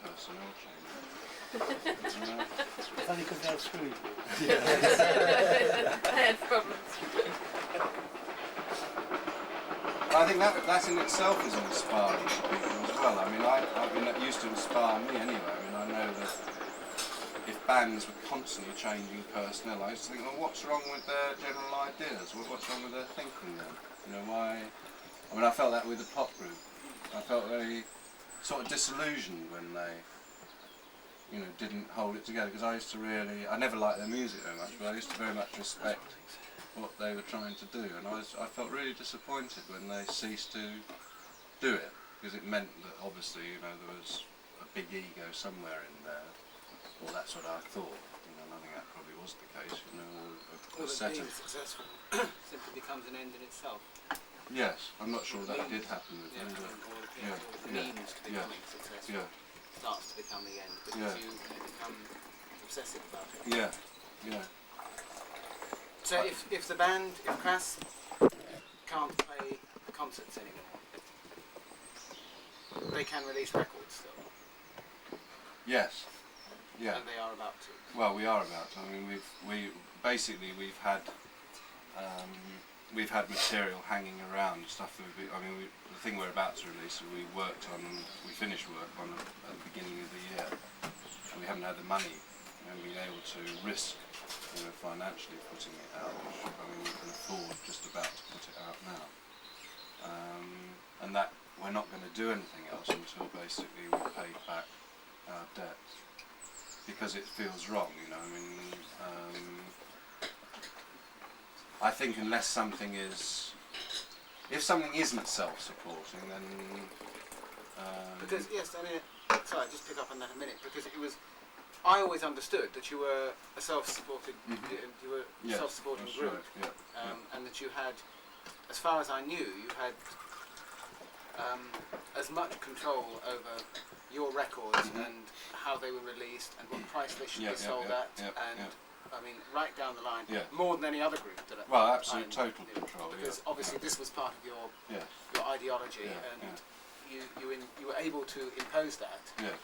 personnel change. It's only because they're screwed. I had problems. I think that in itself is inspiring to people as well. I mean, that used to inspire me anyway. I mean, I know that if bands were constantly changing personnel, I used to think, well, what's wrong with their general ideas? What's wrong with their thinking then? You know, why? I mean, I felt that with the pop group. I felt very sort of disillusioned when they, you know, didn't hold it together, because I used to really, I never liked their music very much, but I used to very much respect what they were trying to do, and I felt really disappointed when they ceased to do it, because it meant that obviously, you know, there was a big ego somewhere in there. Well, that's what I thought. You know, and I think that probably was the case. You know, well, being successful simply becomes an end in itself. Yes, I'm not sure that did happen with them. The means to becoming successful starts to become the end, because you become obsessive about it. Yeah, yeah. So if the band, if Crass can't play concerts anymore, they can release records still. Yes. Yeah. And they are about to. Well, we are about to. I mean, we've had material hanging around, stuff that the thing we're about to release, we finished work on at the beginning of the year, and we haven't had the money and been able to risk, you know, financially putting it out, which I mean we can afford just about to put it out now, and that we're not going to do anything else until basically we pay back our debts, because it feels wrong, you know. I mean, I think unless something is, if something isn't self-supporting, then because yes, I mean, sorry, just pick up on that a minute, because it was, I always understood that you were a self-supported, you were a self-supporting group, right. and that you had, as far as I knew, you had as much control over your records and how they were released and what price they should be sold at, and I mean, right down the line, more than any other group that absolute total control. Because obviously this was part of your ideology, and you were able to impose that. Yeah.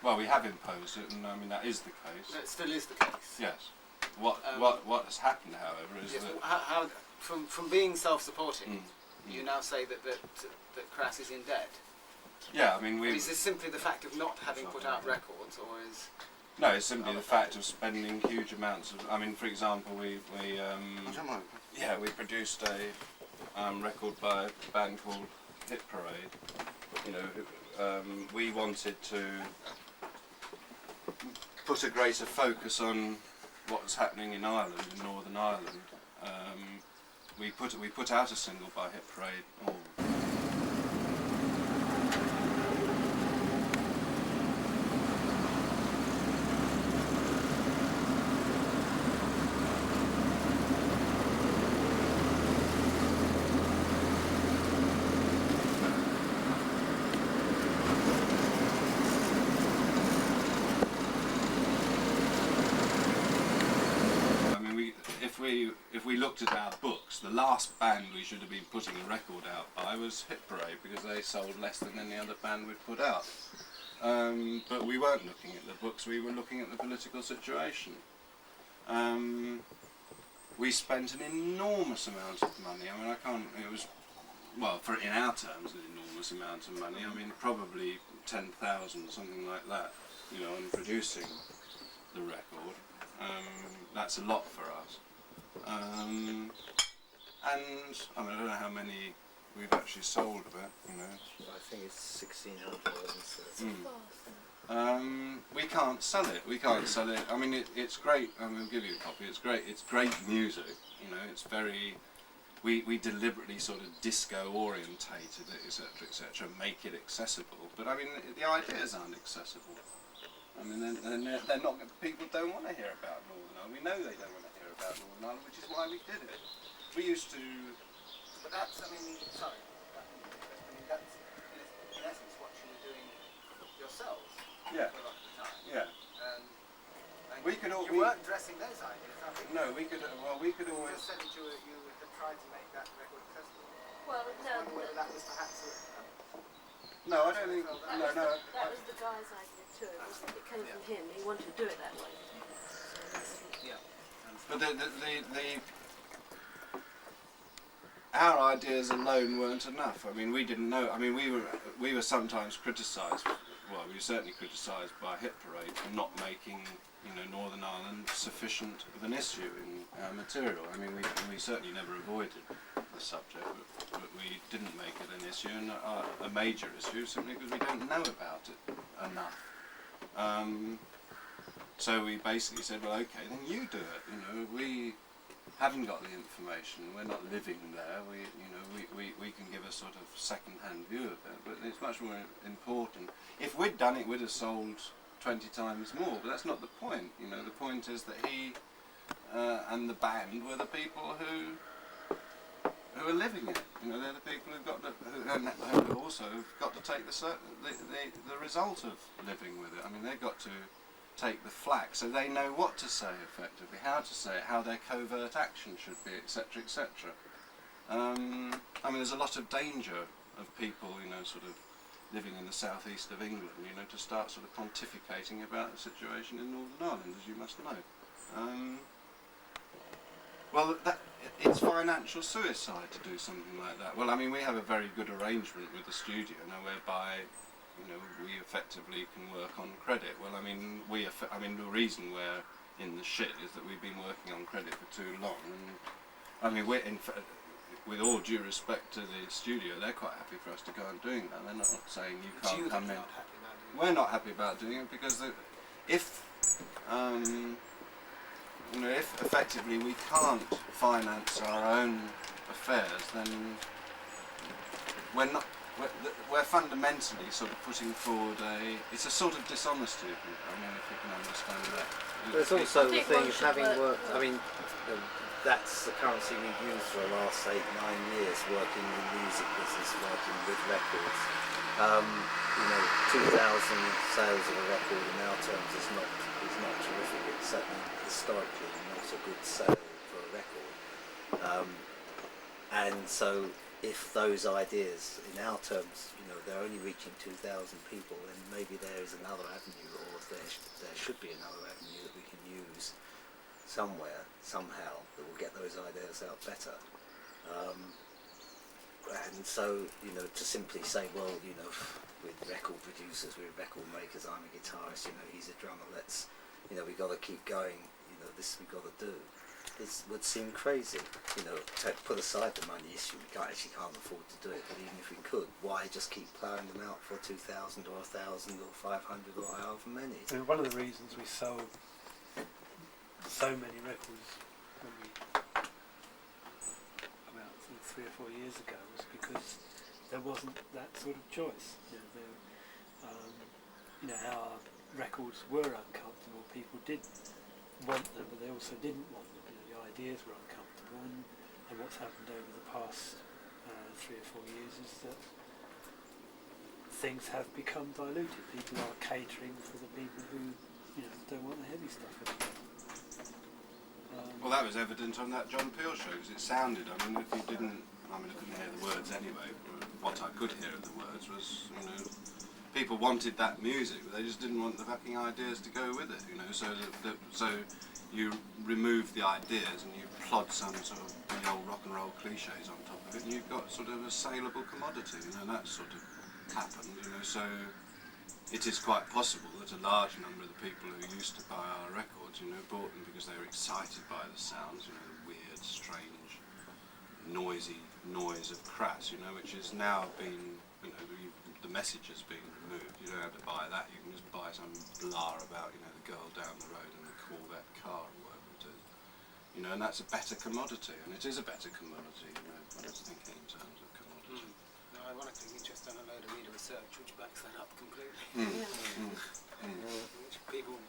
Well, we have imposed it, and I mean that is the case. That still is the case. Yes. What has happened, however, is that how from being self-supporting, you now say that Crass is in debt. Yeah, I mean, is this simply the fact of not having put out records, or is? No, it's simply the fact of spending huge amounts of. I mean, for example, we produced a record by a band called Hit Parade. You know, we wanted to put a greater focus on what was happening in Ireland, in Northern Ireland. We put out a single by Hit Parade. If we looked at our books, the last band we should have been putting a record out by was Hit Parade, because they sold less than any other band we'd put out. But we weren't looking at the books, we were looking at the political situation. We spent an enormous amount of money. I mean, it was, well, in our terms, an enormous amount of money. I mean, probably 10,000, something like that, you know, on producing the record. That's a lot for us. And I mean, I don't know how many we've actually sold of it, you know. I think it's 1,600. We can't sell it. We can't sell it. I mean, it's great. I mean, we'll give you a copy. It's great. It's great music. You know, it's very. We deliberately sort of disco orientated it, etc., etc., make it accessible. But I mean, the ideas aren't accessible. I mean, they're not. People don't want to hear about Northern Ireland. We know they don't want to hear about Northern Ireland, which is why we did it. We used to. But that's, I mean, sorry. I mean, that's in essence what you were doing yourselves. Yeah. For a lot of the time. Yeah. We could all. You weren't dressing those ideas, I think. No, we could. Well, we could always. You just said that you had tried to make that record accessible. Well, no. Whether that was perhaps No, I don't think. No. That was the guy's idea too. It came from him. He wanted to do it that way. Yeah. But our ideas alone weren't enough. I mean, we didn't know. I mean, we were sometimes criticised. Well, we were certainly criticised by Hit Parade for not making, Northern Ireland sufficient of an issue in our material. I mean, we certainly never avoided the subject, but we didn't make it an issue, and a major issue, simply because we don't know about it enough. So we basically said, well, okay, then you do it. We haven't got the information. We're not living there. We can give a sort of second-hand view of it, but it's much more important. If we'd done it, we'd have sold 20 times more. But that's not the point. The point is that he and the band were the people who are living it. They're the people who also got to take the result of living with it. I mean, they got to take the flak, so they know what to say effectively, how to say it, how their covert action should be, etc., etc. I mean, there's a lot of danger of people, sort of living in the southeast of England, to start sort of pontificating about the situation in Northern Ireland, as you must know. Well, it's financial suicide to do something like that. Well, I mean, we have a very good arrangement with the studio, whereby we effectively can work on credit. Well, I mean, the reason we're in the shit is that we've been working on credit for too long. And I mean, with all due respect to the studio, they're quite happy for us to go on doing that. They're not saying you can't come in. We're not happy about doing it because if effectively we can't finance our own affairs, then we're fundamentally sort of putting forward it's a sort of dishonesty, I mean, if you can understand that. There's also the thing of having worked, I mean, that's the currency we've used for the last 8-9 years, working in the music business, working with records. 2,000 sales of a record in our terms is not terrific. It's certainly historically not a good sale for a record. And so if those ideas, in our terms, they're only reaching 2,000 people, then maybe there is another avenue, or there should be another avenue that we can use somewhere, somehow, that will get those ideas out better. And so, to simply say, well, with record producers, with record makers, I'm a guitarist, he's a drummer, we've got to keep going, this we've got to do. This would seem crazy, to put aside the money issue. We can't afford to do it, but even if we could, why just keep ploughing them out for 2,000 or 1,000 or 500 or however many? I mean, one of the reasons we sold so many records about 3 or 4 years ago was because there wasn't that sort of choice. Our records were uncomfortable. People did want them, but they also didn't want them. The ideas were uncomfortable, and what's happened over the past 3 or 4 years is that things have become diluted. People are catering for the people who don't want the heavy stuff anymore. Well, that was evident on that John Peel show, because it sounded, I mean, if you didn't, I couldn't hear the words anyway, but what I could hear of the words was, people wanted that music, but they just didn't want the fucking ideas to go with it, so you remove the ideas and you plod some sort of the old rock and roll cliches on top of it, and you've got sort of a saleable commodity, that sort of happened, so it is quite possible that a large number of the people who used to buy our records, bought them because they were excited by the sounds, the weird, strange, noisy noise of Crass, which has now been, the message has been removed. You don't have to buy that. You can just buy some blah about, the girl down the road and the Corvette car or whatever it is. And that's a better commodity, and it is a better commodity, I was thinking in terms of commodity. No, ironically, we've just done a load of reader research which backs that up completely. Which people,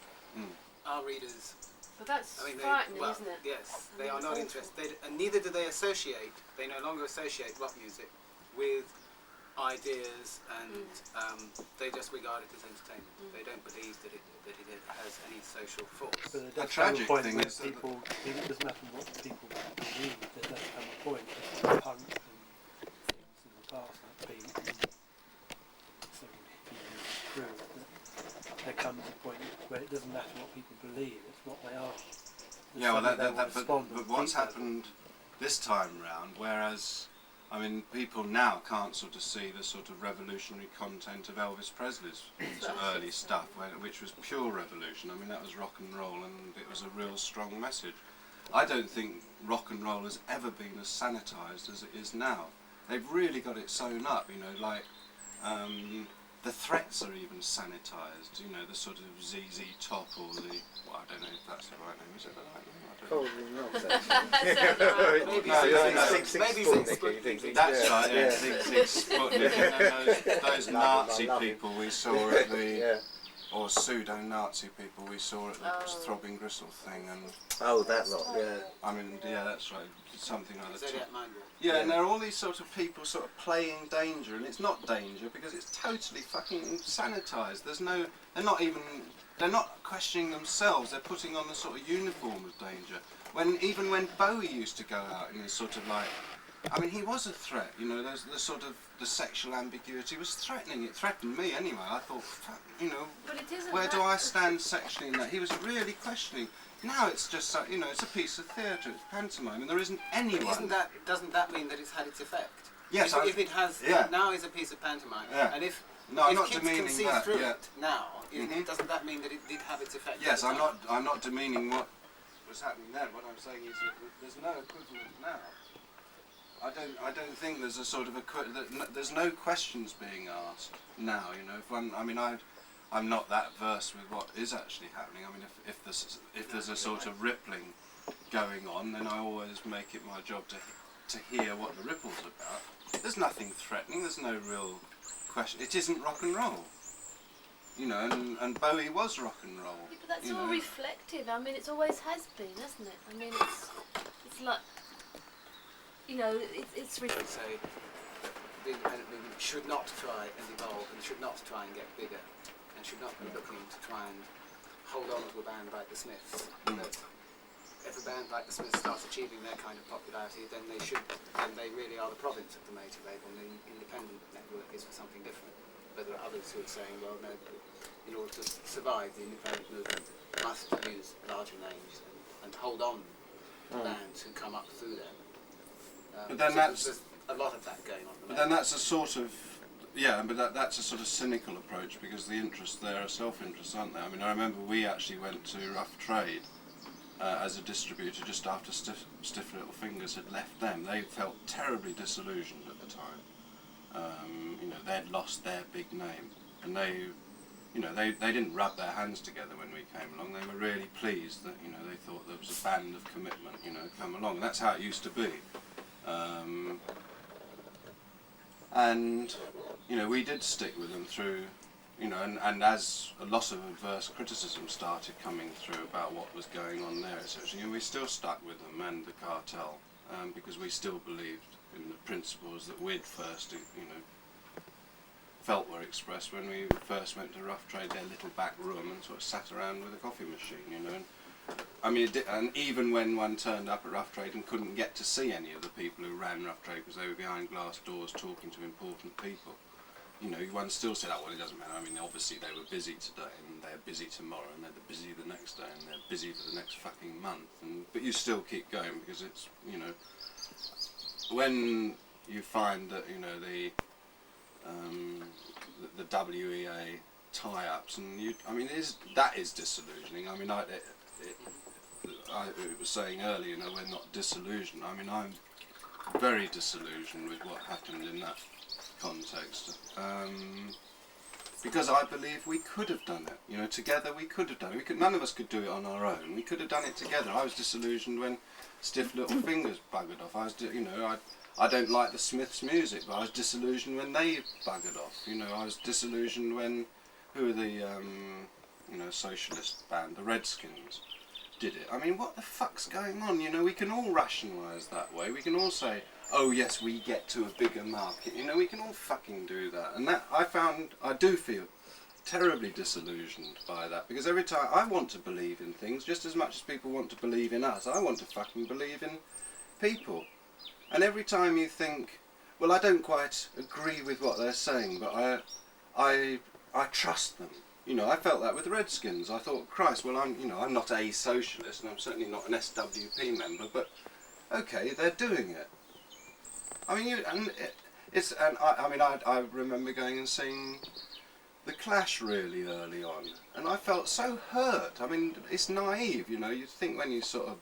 our readers... But that's frightening, isn't it? Yes, they are not interested, and neither do they associate, they no longer associate rock music with ideas, and they just regard it as entertainment. They don't believe that it has any social force. But the tragic thing is that people, it doesn't matter what people believe, there does come a point that punk and things in the past, like Pete and they don't but respond and what's keep that. happened this time round, whereas, I mean, people now can't sort of see the sort of revolutionary content of Elvis Presley's early stuff, which was pure revolution. I mean, that was rock and roll, and it was a real strong message. I don't think rock and roll has ever been as sanitised as it is now. They've really got it sewn up, you know, like the threats are even sanitised, you know, the sort of ZZ Top or the, well, I don't know if that's the right name, is it the right name? I don't know. Probably not, actually. Sounds right. Maybe Sputnik, That's right, yeah, Six Sputnik, and those Nazi love people we saw at the, Yeah. or pseudo-Nazi people we saw at the Throbbing Gristle thing, and Oh, that lot, yeah. I mean, yeah, that's right, something like that. Zodiac Mindwalk. Yeah, and there are all these sort of people sort of playing danger, and it's not danger because it's totally fucking sanitised. They're not questioning themselves, they're putting on the sort of uniform of danger. Even when Bowie used to go out in his sort of like, I mean, he was a threat, you know, there's the sort of, the sexual ambiguity was threatening, it threatened me anyway. I thought, fuck, you know, But it isn't where that. do I stand sexually in that? He was really questioning. Now it's just, you know, it's a piece of theatre, it's pantomime, and there isn't anyone. Doesn't that mean that it's had its effect? Yes, if it has, yeah. now is a piece of pantomime, Yeah. and if No, I'm if not kids demeaning can see that, through yeah. it now, Mhm. doesn't that mean that it did have its effect? Yes, at the time? I'm not demeaning what was happening then. What I'm saying is that there's no equivalent now. I don't think there's a sort of there's no questions being asked now. You know, I'm not that versed with what is actually happening. I mean, if there's a sort of rippling going on, then I always make it my job to hear what the ripple's about. There's nothing threatening. There's no real question. It isn't rock and roll. You know, and Bowie was rock and roll. Yeah, but that's you all know. reflective. I mean, it's always has been, hasn't it? I mean, it's like, you know, it's Say the independent movement should not try and evolve, and should not try and get bigger, and should not be looking to try and hold on to a band like the Smiths. That if a band like the Smiths starts achieving their kind of popularity, then they really are the province of the major label, and the independent network is for something different. But there are others who are saying, well, no, in order to survive, the independent movement must use larger names and hold on to bands who come up through them. But then so that's- there's a lot of that going on. But then that's a sort of, that's a sort of cynical approach, because the interests there are self-interests, aren't they? I mean, I remember we actually went to Rough Trade as a distributor just after Stiff Little Fingers had left them. They felt terribly disillusioned at the time. You know, they'd lost their big name, and they didn't rub their hands together when we came along. They were really pleased that, you know, they thought there was a band of commitment, you know, come along. And that's how it used to be. And you know, we did stick with them through, you know, and as a lot of adverse criticism started coming through about what was going on there, etc., you know, we still stuck with them and the cartel, because we still believed in the principles that we'd first, you know, felt were expressed when we first went to Rough Trade, their little back room, and sort of sat around with a coffee machine, you know. And, I mean, and even when one turned up at Rough Trade and couldn't get to see any of the people who ran Rough Trade because they were behind glass doors talking to important people, you know, one still said, oh, well, it doesn't matter. I mean, obviously they were busy today, and they're busy tomorrow, and they're busy the next day, and they're busy for the next fucking month. But you still keep going because it's, you know, when you find that, you know, the WEA tie-ups, and I mean, that is disillusioning. I mean, I was saying earlier, you know, we're not disillusioned. I mean, I'm very disillusioned with what happened in that context, because I believe we could have done it. You know, together we could have done it. None of us could do it on our own. We could have done it together. I was disillusioned when Stiff Little Fingers buggered off. You know, I don't like the Smiths' music, but I was disillusioned when they buggered off. You know, I was disillusioned when, who were the, you know, socialist band, the Redskins, did it. I mean, what the fuck's going on? You know, we can all rationalise that way. We can all say, oh yes, we get to a bigger market. You know, we can all fucking do that. And that, I do feel terribly disillusioned by that, because every time I want to believe in things just as much as people want to believe in us. I want to fucking believe in people. And every time you think, well, I don't quite agree with what they're saying, but I trust them. You know, I felt that with the Redskins. I thought, Christ, well, I'm not a socialist, and I'm certainly not an SWP member, but okay, they're doing it. I mean, I remember going and seeing The Clash really early on, and I felt so hurt. I mean, it's naive, you know. You think when you sort of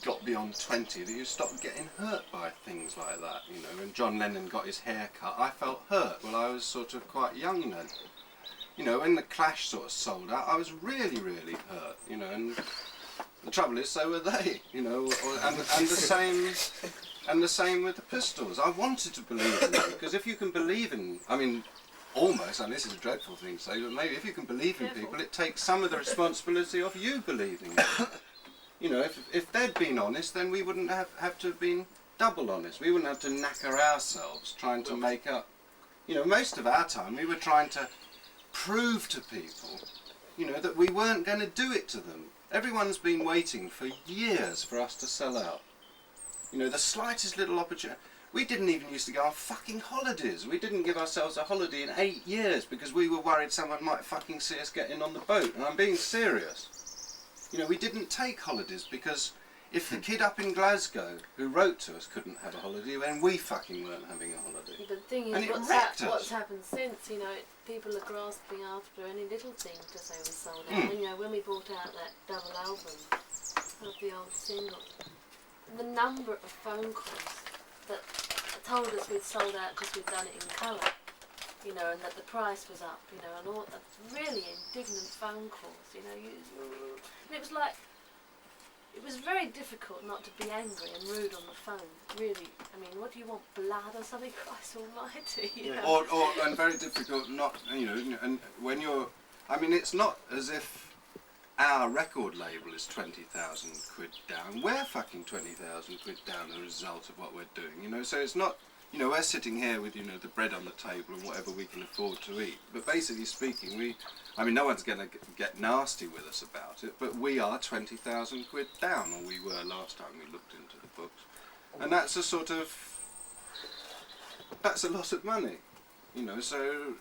got beyond 20 that you stop getting hurt by things like that, you know. When John Lennon got his hair cut, I felt hurt. Well, I was sort of quite young then. You know, when The Clash sort of sold out, I was really, really hurt, you know, and the trouble is, so were they, you know, and the same with the Pistols. I wanted to believe in them, because if you can believe in, I mean, almost, and this is a dreadful thing to say, but maybe if you can believe in people, it takes some of the responsibility off you believing in them. You know, if they'd been honest, then we wouldn't have to have been double honest. We wouldn't have to knacker ourselves trying to make up. You know, most of our time we were trying to prove to people, you know, that we weren't going to do it to them. Everyone's been waiting for years for us to sell out. You know, the slightest little opportunity. We didn't even used to go on fucking holidays. We didn't give ourselves a holiday in 8 years because we were worried someone might fucking see us getting on the boat. And I'm being serious. You know, we didn't take holidays because if the kid up in Glasgow who wrote to us couldn't have a holiday, then we fucking weren't having a holiday. But the thing And is, it what's happened since, you know, people are grasping after any little thing to say we sold out. You know, when we brought out that double album of the old singles, the number of phone calls that told us we'd sold out because we'd done it in colour, you know, and that the price was up, you know, and all really indignant phone calls, you know. And it was like, it was very difficult not to be angry and rude on the phone, really. I mean, what do you want, blood or something? Christ almighty, you know. And very difficult not, you know, and when you're, I mean, it's not as if our record label is 20,000 quid down. We're fucking 20,000 quid down as a result of what we're doing, you know. So it's not, you know, we're sitting here with, you know, the bread on the table and whatever we can afford to eat. But basically speaking, I mean, no one's going to get nasty with us about it, but we are 20,000 quid down, or we were last time we looked into the books. And that's a sort of, that's a lot of money, you know. So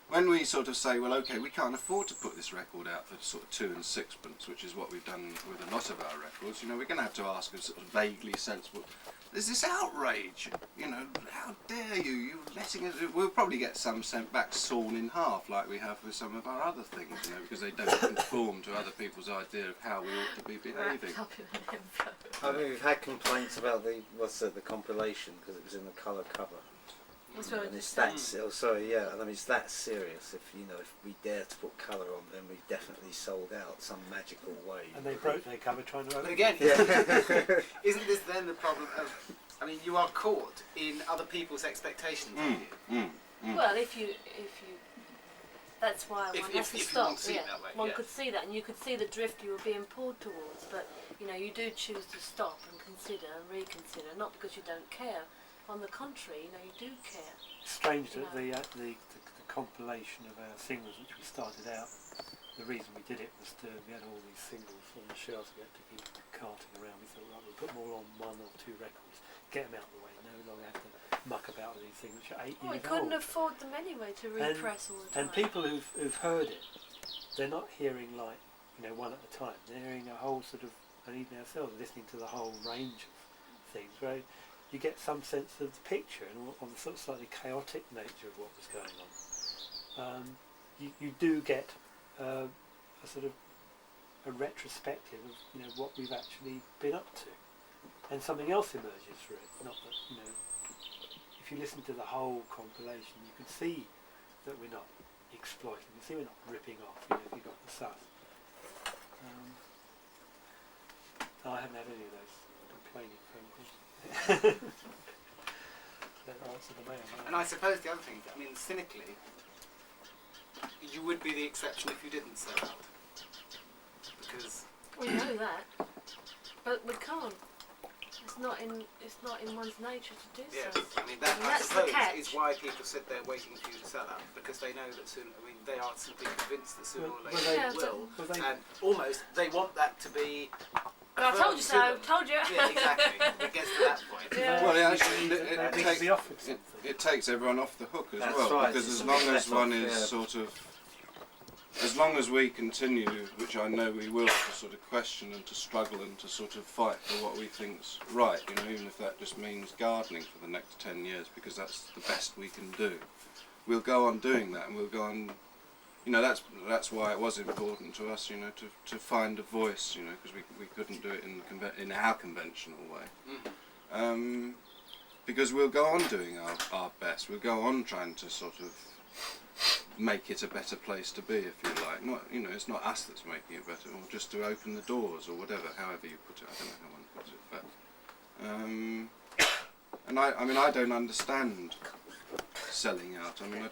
when we sort of say, well, okay, we can't afford to put this record out for sort of 2 and 6 pence, which is what we've done with a lot of our records, you know, we're going to have to ask a sort of vaguely sensible, there's this outrage, you know, how dare you, you're letting us, we'll probably get some sent back sawn in half like we have with some of our other things, you know, because they don't conform to other people's idea of how we ought to be behaving. I mean, we've had complaints about the compilation because it was in the colour cover. That's what And it's that, I mean, it's that serious. If we dare to put colour on, then we definitely sold out some magical way. And they broke their cover trying to open But again, Yeah. isn't this then the problem of, I mean, you are caught in other people's expectations, aren't you? Well, if you, that's why one has to if you stop. want to see it that way, one yeah. could see that, and you could see the drift you were being pulled towards. But you know, you do choose to stop and consider and reconsider, not because you don't care. On the contrary, you know, you do care. It's strange that You the compilation of our singles, which we started out, the reason we did it was we had all these singles on the shelves we had to keep carting around. We thought, right, we'll put more on 1 or 2 records, get them out of the way, no longer have to muck about with these things which are 8 years old. We couldn't afford them anyway to repress all the time. And people who've heard it, they're not hearing like, you know, one at a time. They're hearing a whole sort of, and even ourselves, listening to the whole range of things, right? You get some sense of the picture and of the sort of slightly chaotic nature of what was going on. You do get a sort of a retrospective of, you know, what we've actually been up to, and something else emerges through it. Not that, you know, if you listen to the whole compilation, you can see that we're not exploiting. You see we're not ripping off. You know, if you got the sus. I haven't had any of those complaining phone calls. And I suppose the other thing, I mean, cynically, you would be the exception if you didn't sell out. Because we know that, but we can't. It's not in one's nature to do yes, so. I mean that I that's the suppose catch. is why people sit there waiting for you to sell out, because they know that soon. I mean, they are simply convinced that sooner or later they will, and almost they want that to be. But I told you so. Told you. Yeah, exactly. It gets to that point. Yeah. Well, it takes everyone off the hook as That's well, right. because It's as long as let one off, is yeah. sort of as long as we continue, which I know we will, to sort of question and to struggle and to sort of fight for what we think's right, you know, even if that just means gardening for the next 10 years, because that's the best we can do. We'll go on doing that, and we'll go on, you know, that's why it was important to us, you know, to find a voice, you know, because we couldn't do it in our conventional way. Because we'll go on doing our best, we'll go on trying to sort of make it a better place to be, if you like. Not, you know, it's not us that's making it better, or just to open the doors, or whatever, however you put it. I don't know how one puts it, but and I mean, I don't understand selling out. I mean,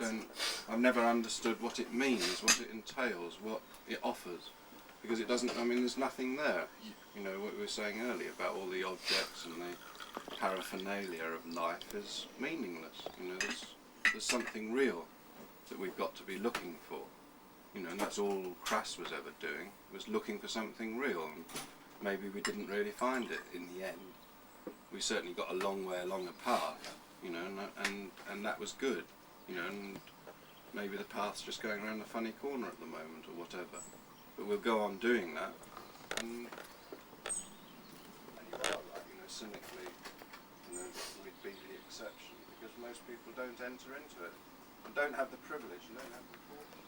I've never understood what it means, what it entails, what it offers, because it doesn't. I mean, there's nothing there. You know, what we were saying earlier about all the objects and the paraphernalia of life is meaningless. You know, there's something real that we've got to be looking for, you know, and that's all Crass was ever doing, was looking for something real, and maybe we didn't really find it in the end. We certainly got a long way along a path, you know, and that was good, you know, and maybe the path's just going around a funny corner at the moment or whatever, but we'll go on doing that, and you are right, you know, cynically, you know, we'd be the exception, because most people don't enter into it. And don't have the privilege, and don't have the fortune.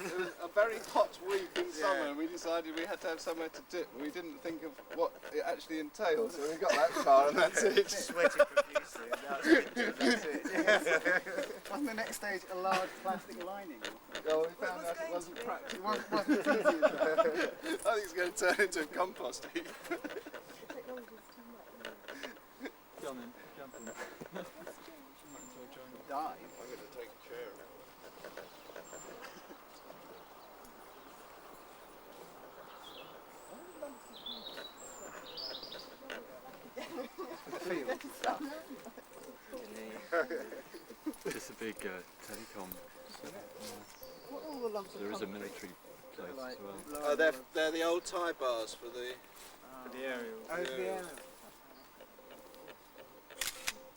It was a very hot week in summer, and we decided we had to have somewhere to dip. We didn't think of what it actually entailed, so we got that far, and that's it. Sweating profusely, and that's it. On the next stage, a large plastic lining. Oh, we found out it wasn't practical. It wasn't easy. I think it's going to turn into a compost heap. Jump in. Dive. I'm going to take a chair. It's a big telecom. What are all the lumps There of is a concrete? military place Like as well. Oh, they're the old tie bars for the aerial. Oh, the aerial.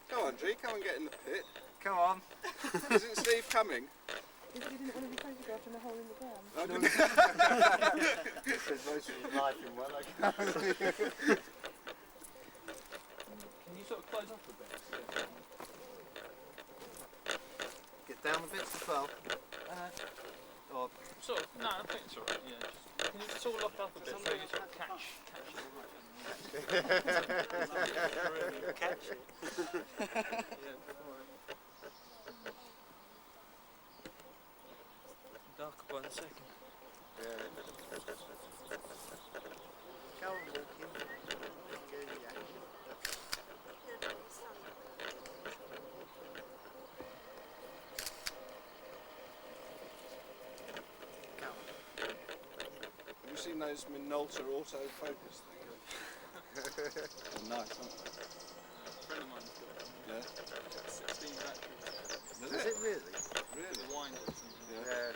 Go on, G, come and get in the pit. Come on. Isn't Steve coming? You didn't want to be photographed in a hole in the ground? I didn't. There's most of his life in one, I can't. Can you sort of close up a bit? Get down the bits as well. Or Sort of, no, I think it's alright, yeah. Just, can you sort of lock up a bit so you sort of catch it. catch it. Dark by the second. Go on, walking. Have you seen those Minolta autofocus things? They're nice, aren't they? A friend of mine's got Yeah. 16 batteries. Is it really? Really? The winders and Yeah.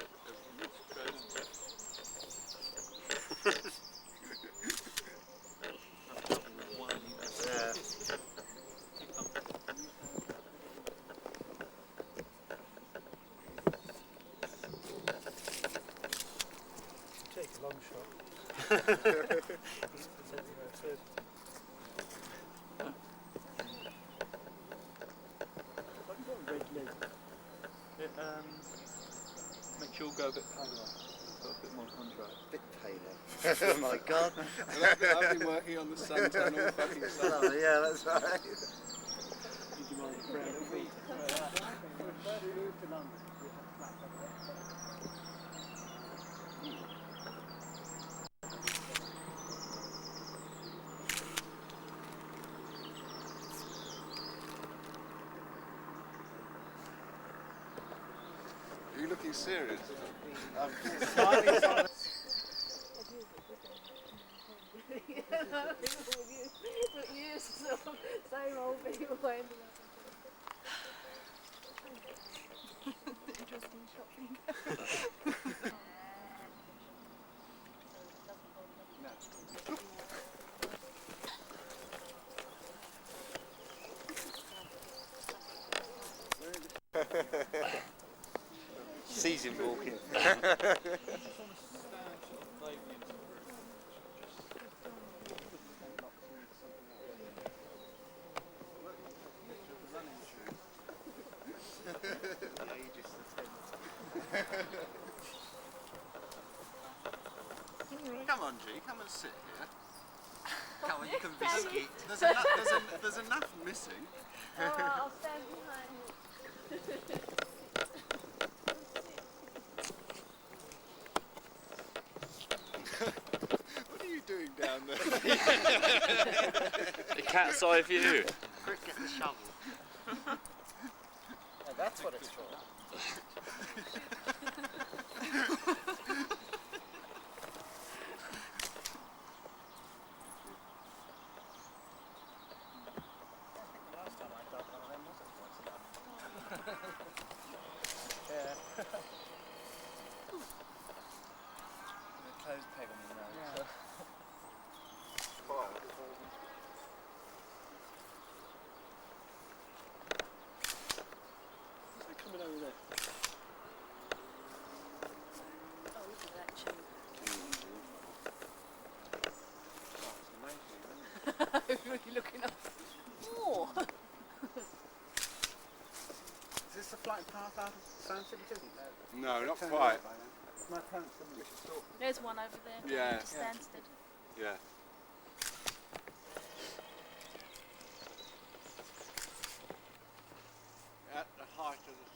Take a long shot. It makes you all go a bit paler. Got a bit more contrast. Bit paler. Oh my god. I've been working on the sun tunnel fucking summer. Oh, yeah, that's right. Did you mind the brown and wheat? Are you looking serious? Smiling. But you sort of same old people ending up. Interesting shopping. Sees him walking. Come on, G, come and sit here. Come on, you can be Can skeet. you? There's enough missing. Oh, I'll stand behind. What are you doing down there? The cat's eye view. Quick, get the shovel. Oh, that's what it's for. Last time I dug one of them wasn't twice enough. Yeah. With a clothes peg on his nose. Yeah. Coming over there. Oh, look at that chimp. Really looking up. Oh! Is this the flight path out of Sunset? It isn't. No, not Turn quite. right by then. My parents told me we should stalk. There's one over there. Yeah. To Stansted. Yeah. At the height of the